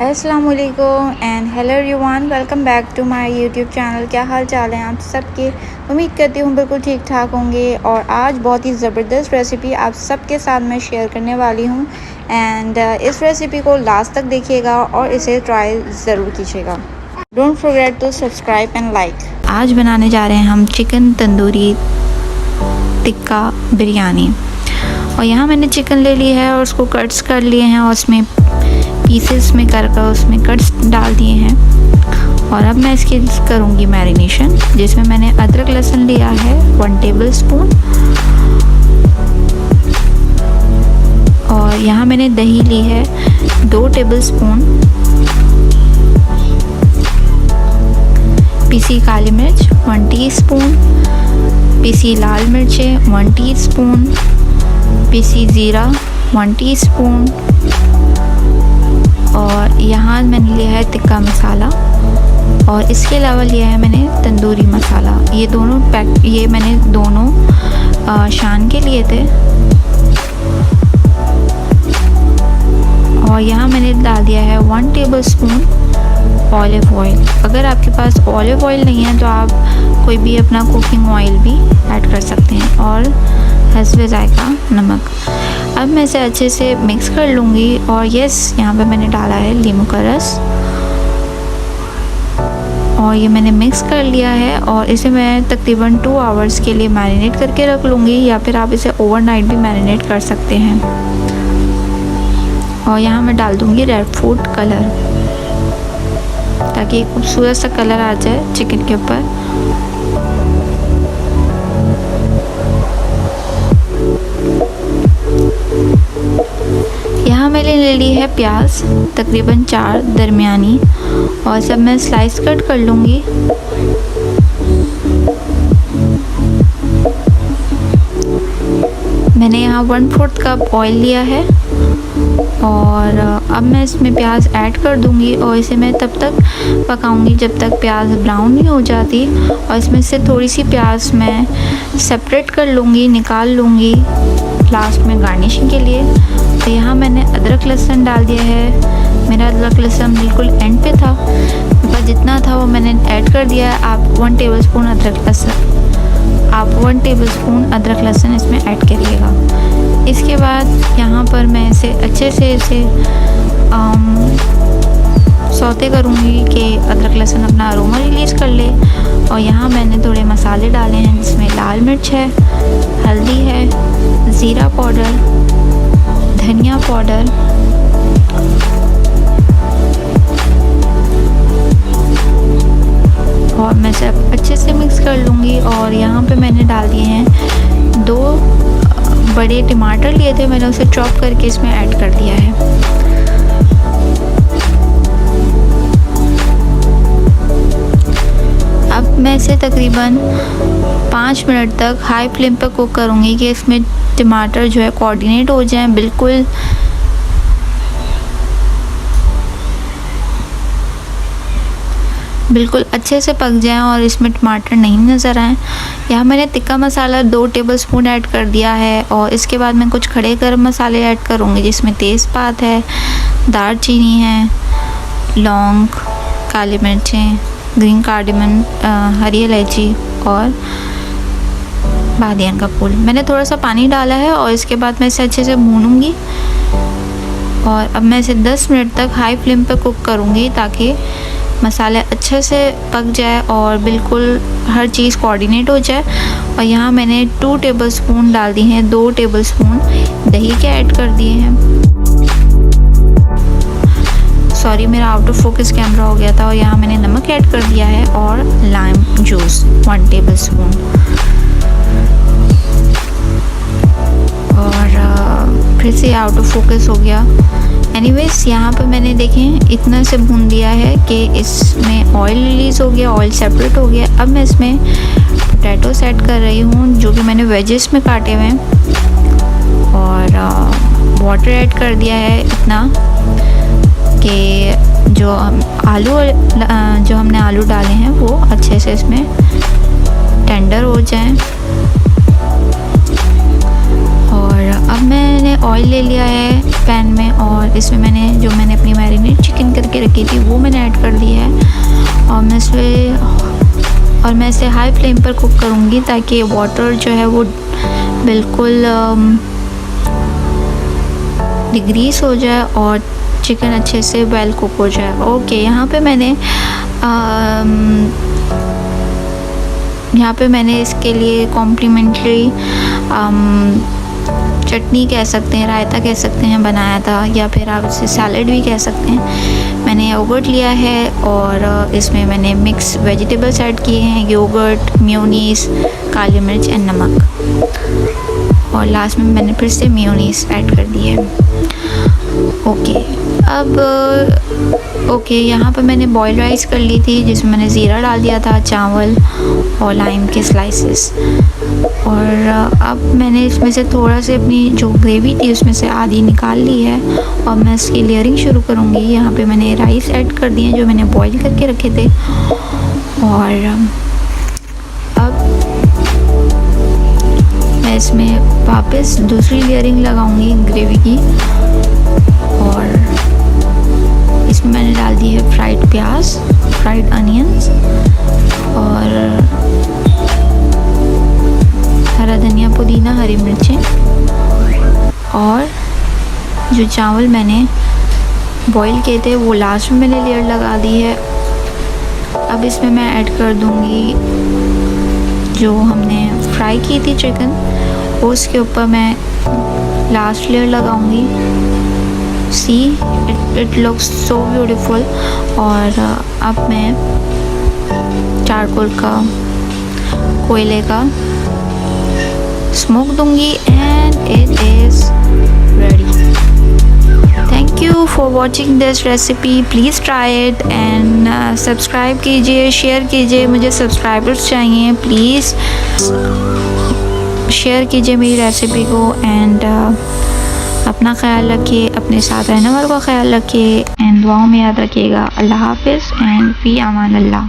अस्सलाम वालेकुम and hello everyone, welcome back to my YouTube channel. क्या हाल चाल है आप सबके? उम्मीद करती हूँ बिल्कुल ठीक ठाक होंगे। और आज बहुत ही ज़बरदस्त रेसिपी आप सबके साथ मैं शेयर करने वाली हूँ एंड इस रेसिपी को लास्ट तक देखिएगा और इसे ट्राई ज़रूर कीजिएगा। Don't forget to subscribe and like. आज बनाने जा रहे हैं हम चिकन तंदूरी टिक्का बिरयानी। और यहाँ मैंने चिकन ले ली है और उसको कट्स कर लिए हैं और उसमें पीसेस में कर उसमें कट्स डाल दिए हैं। और अब मैं इसकी करूँगी मैरिनेशन, जिसमें मैंने अदरक लहसुन लिया है 1 टेबल स्पून। और यहाँ मैंने दही ली है 2 टेबल स्पून। पीसी काली मिर्च 1 टीस्पून। पीसी लाल मिर्चें 1 टीस्पून। पीसी ज़ीरा 1 टीस्पून। और यहाँ मैंने लिया है टिक्का मसाला और इसके अलावा लिया है मैंने तंदूरी मसाला। ये दोनों मैंने दोनों शान के लिए थे। और यहाँ मैंने डाल दिया है 1 टेबल स्पून ऑलिव ऑयल। अगर आपके पास ऑलिव ऑयल नहीं है तो आप कोई भी अपना कुकिंग ऑयल भी ऐड कर सकते हैं। और हस्बे जायका नमक। अब मैं इसे अच्छे से मिक्स कर लूँगी। और यहाँ पे मैंने डाला है नींबू का रस और ये मैंने मिक्स कर लिया है। और इसे मैं तकरीबन 2 आवर्स के लिए मैरिनेट करके रख लूँगी, या फिर आप इसे ओवरनाइट भी मैरिनेट कर सकते हैं। और यहाँ मैं डाल दूँगी रेड फूड कलर, ताकि एक खूबसूरत सा कलर आ जाए चिकन के ऊपर। यहाँ मैंने ले ली है प्याज तकरीबन 4 दरमियानी, और सब मैं स्लाइस कट कर लूँगी। मैंने यहाँ 1/4 कप ऑयल लिया है। और अब मैं इसमें प्याज ऐड कर दूँगी और इसे मैं तब तक पकाऊँगी जब तक प्याज ब्राउन नहीं हो जाती। और इसमें से थोड़ी सी प्याज मैं सेपरेट कर लूँगी, निकाल लूँगी लास्ट में गार्निशिंग के लिए। तो यहाँ मैंने अदरक लहसुन डाल दिया है। मेरा अदरक लहसुन बिल्कुल एंड पे था, मेरे पास जितना था वो मैंने ऐड कर दिया है। आप 1 टेबल स्पून अदरक लहसुन इसमें ऐड करिएगा। इसके बाद यहाँ पर मैं इसे अच्छे से सौते करूँगी कि अदरक लहसुन अपना अरोमा रिलीज़ कर ले। और यहाँ मैंने थोड़े मसाले डाले हैं, जिसमें लाल मिर्च है, हल्दी है, ज़ीरा पाउडर, धनिया पाउडर, और मैं सब अच्छे से मिक्स कर लूँगी। और यहाँ पे मैंने डाल दिए हैं 2 बड़े टमाटर लिए थे, मैंने उसे चॉप करके इसमें ऐड कर दिया है। अब मैं इसे तकरीबन 5 मिनट तक हाई फ्लेम पर कुक करूँगी कि इसमें टमाटर जो है कोऑर्डिनेट हो जाएं, बिल्कुल अच्छे से पक जाएं और इसमें टमाटर नहीं नज़र आए। यहाँ मैंने tikka masala 2 table spoon add कर दिया है। और इसके बाद मैं कुछ खड़े गरम मसाले ऐड करूँगी, जिसमें तेज़पात है, दालचीनी है, लौंग, काली मिर्चें, ग्रीन कार्डमम, हरी इलायची और बादियान का फूल। मैंने थोड़ा सा पानी डाला है और इसके बाद मैं इसे अच्छे से भूनूंगी। और अब मैं इसे 10 मिनट तक हाई फ्लेम पर कुक करूँगी, ताकि मसाले अच्छे से पक जाए और बिल्कुल हर चीज़ कोऑर्डिनेट हो जाए। और यहाँ मैंने 2 टेबल स्पून डाल दिए हैं, 2 टेबल स्पून दही के ऐड कर दिए हैं। सॉरी, मेरा आउट ऑफ फोकस कैमरा हो गया था। और यहाँ मैंने नमक ऐड कर दिया है और लाइम जूस 1 टेबल स्पून। और फिर से आउट ऑफ फोकस हो गया। एनीवेज, यहाँ पे मैंने देखें इतना से भून दिया है कि इसमें ऑयल रिलीज़ हो गया, ऑयल सेपरेट हो गया। अब मैं इसमें पोटैटोस ऐड कर रही हूँ, जो कि मैंने वेजेस में काटे हुए हैं। और वाटर ऐड कर दिया है इतना कि जो हमने आलू डाले हैं वो अच्छे से इसमें टेंडर हो जाएं। और अब मैंने ऑयल ले लिया है पैन में और इसमें मैंने अपनी मैरिनेट चिकन करके की थी वो मैंने ऐड कर दी है और मैं इसे हाई फ्लेम पर कुक करूँगी ताकि वाटर जो है वो बिल्कुल डिग्रीस हो जाए और चिकन अच्छे से वेल कुक हो जाए। ओके, यहाँ पे मैंने इसके लिए कॉम्प्लीमेंट्री चटनी कह सकते हैं, रायता कह सकते हैं, बनाया था, या फिर आप इसे सैलड भी कह सकते हैं। मैंने योगर्ट लिया है और इसमें मैंने मिक्स वेजिटेबल्स ऐड किए हैं, योगर्ट, मेयोनीज़, काली मिर्च एंड नमक, और लास्ट में मैंने फिर से मेयोनीज़ ऐड कर दी है। ओके, यहाँ पर मैंने बॉयल राइस कर ली थी जिसमें मैंने ज़ीरा डाल दिया था, चावल और लाइम के स्लाइसेस, और अब मैंने इसमें से थोड़ा से अपनी जो ग्रेवी थी उसमें से आधी निकाल ली है और मैं इसकी लेयरिंग शुरू करूँगी। यहाँ पे मैंने राइस ऐड कर दिए जो मैंने बॉईल करके रखे थे, और अब मैं इसमें वापस दूसरी लेयरिंग लगाऊंगी ग्रेवी की, और इसमें मैंने डाल दी है फ्राइड प्याज, फ्राइड अनियंस और हरा धनिया, पुदीना, हरी मिर्चें, और जो चावल मैंने बॉईल किए थे वो लास्ट में मैंने लेयर लगा दी है। अब इसमें मैं ऐड कर दूंगी जो हमने फ्राई की थी चिकन, उसके ऊपर मैं लास्ट लेयर लगाऊंगी। See it looks so beautiful. और अब मैं चारकोल का, कोयले का स्मोक दूंगी and it is ready. Thank you for watching this recipe, please try it and subscribe कीजिए, शेयर कीजिए, मुझे सब्सक्राइबर्स चाहिए, प्लीज़ शेयर कीजिए मेरी रेसिपी को। एंड अपना ख्याल रखिए, अपने साथ रहने वालों का ख्याल रखिए एंड दुआओं में याद रखिएगा। अल्लाह हाफिज़ एंड फ़ी अमान अल्लाह।